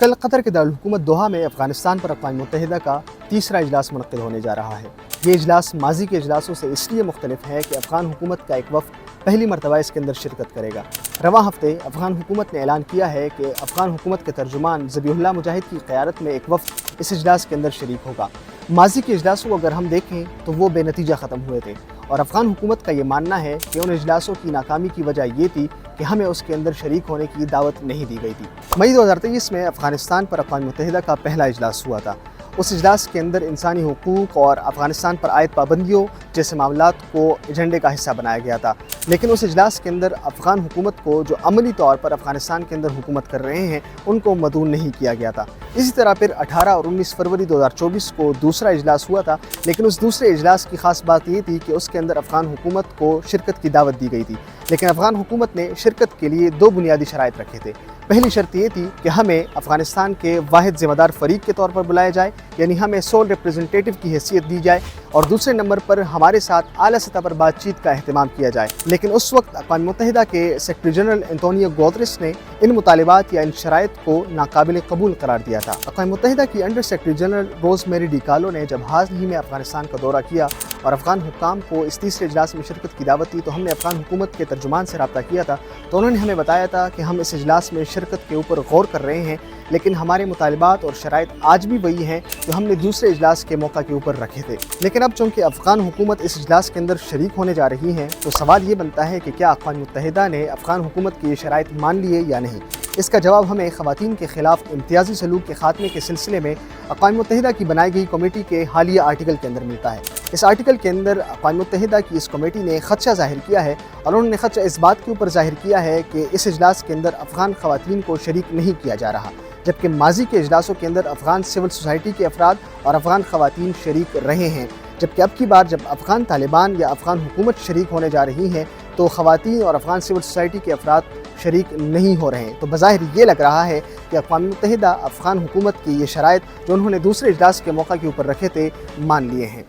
कल कतर के दारुल-हुकूमत दोहा में अफ़गानिस्तान पर अक़वाम मुत्तहिदा का तीसरा इजलास मुनक़्क़िद होने जा रहा है। ये इजलास माजी के इजलासों से इसलिए मुख्तलिफ है कि अफ़गान हुकूमत का एक वफ़द पहली मरतबा इसके अंदर शिरकत करेगा। रवां हफ्ते अफ़गान हुकूमत ने ऐलान किया है कि अफ़गान हुकूमत के तर्जुमान ज़बीहुल्लाह मुजाहिद की क़यादत में एक वफ़द इस इजलास के अंदर शरीक होगा। माजी के इजलासों को अगर हम देखें तो वो बेनतीजा ख़त्म हुए थे और अफ़गान हुकूमत का ये मानना है कि उन इजलासों की नाकामी की वजह ये थी कि हमें उसके अंदर शरीक होने की दावत नहीं दी गई थी। मई 2023 में अफ़गानिस्तान पर अक़वाम मुत्तहिदा का पहला इजलास हुआ था। उस इजलास के अंदर इंसानी हुकूक और अफ़गानिस्तान पर आयद पाबंदियों जैसे मामलात को एजेंडे का हिस्सा बनाया गया था, लेकिन उस इजलास के अंदर अफ़गान हुकूमत को जो अमली तौर पर अफ़गानिस्तान के अंदर हुकूमत कर रहे हैं उनको मदून नहीं किया गया था। इसी तरह फिर 18 और 19 फरवरी 2024 को दूसरा इजलास हुआ था, लेकिन उस दूसरे इजलास की ख़ास बात ये थी कि उसके अंदर अफ़गान हुकूमत को शिरकत की दावत दी गई थी, लेकिन अफ़गान हुकूमत ने शिरकत के लिए दो बुनियादी शराइत रखे थे। पहली शर्त ये थी कि हमें अफ़गानिस्तान के वाहिद ज़िम्मेदार फ़रीक के तौर पर बुलाया जाए, यानी हमें सोल रिप्रेजेंटेटिव की हैसियत दी जाए, और दूसरे नंबर पर हमारे साथ आला सतह पर बातचीत का अहतमाम किया जाए। लेकिन उस वक्त अक़वाम मुत्तहिदा के सेक्रेटरी जनरल एंटोनियो गुतेरेस ने इन मुतालिबात या इन शराइत को नाकाबिल कबूल करार दिया था। अक़वाम मुत्तहिदा की under secretary general rosemary DiCarlo ने जब हाल ही में अफ़गानिस्तान का दौरा किया और अफ़गान हुक्काम को इस तीसरे इजलास में शिरकत की दावत दी, तो हमने अफ़गान हुकूमत के तर्जुमान से रब्ता किया था, तो उन्होंने हमें बताया था कि हम इस इजलास में शिरकत के ऊपर गौर कर रहे हैं, लेकिन हमारे मुतालिबात और शराइत आज भी वही हैं जो हमने दूसरे इजलास के मौका के ऊपर रखे थे। लेकिन अब चूँकि अफ़गान हुकूमत इस इजलास के अंदर शरीक होने जा रही है, तो सवाल ये बनता है कि क्या अक़वाम मुत्तहिदा ने अफ़गान हुकूमत की ये शराइत मान लिए या नहीं। इसका जवाब हमें ख़वातीन के ख़िलाफ़ इम्तियाज़ी सलूक के ख़ात्मे के सिलसिले में अक़वाम मुत्तहिदा की बनाई गई कमेटी के हालिया आर्टिकल के अंदर मिलता है। इस आर्टिकल के अंदर अक़वाम मुत्तहिदा की इस कमेटी ने ख़दशा ज़ाहिर किया है और उन्होंने ख़दशा इस बात के ऊपर ज़ाहिर किया है कि इस इजलास के अंदर अफ़गान ख़वातीन को शरीक नहीं किया जा रहा, जबकि माजी के इजलासों के अंदर अफ़गान सिविल सोसाइटी के अफराद और अफ़गान ख़वातीन शरीक रहे हैं। जबकि अब की बार जब अफ़गान तालिबान या अफ़गान हुकूमत शरीक होने जा रही हैं तो ख़वातीन और अफ़गान सिविल सोसाइटी के अफराद शरीक नहीं हो रहे हैं। तो बज़ाहिर ये लग रहा है कि अक़वाम मुत्तहिदा अफ़गान हुकूमत की ये शराइत जो उन्होंने दूसरे इजलास के मौका के ऊपर रखे थे मान लिए हैं।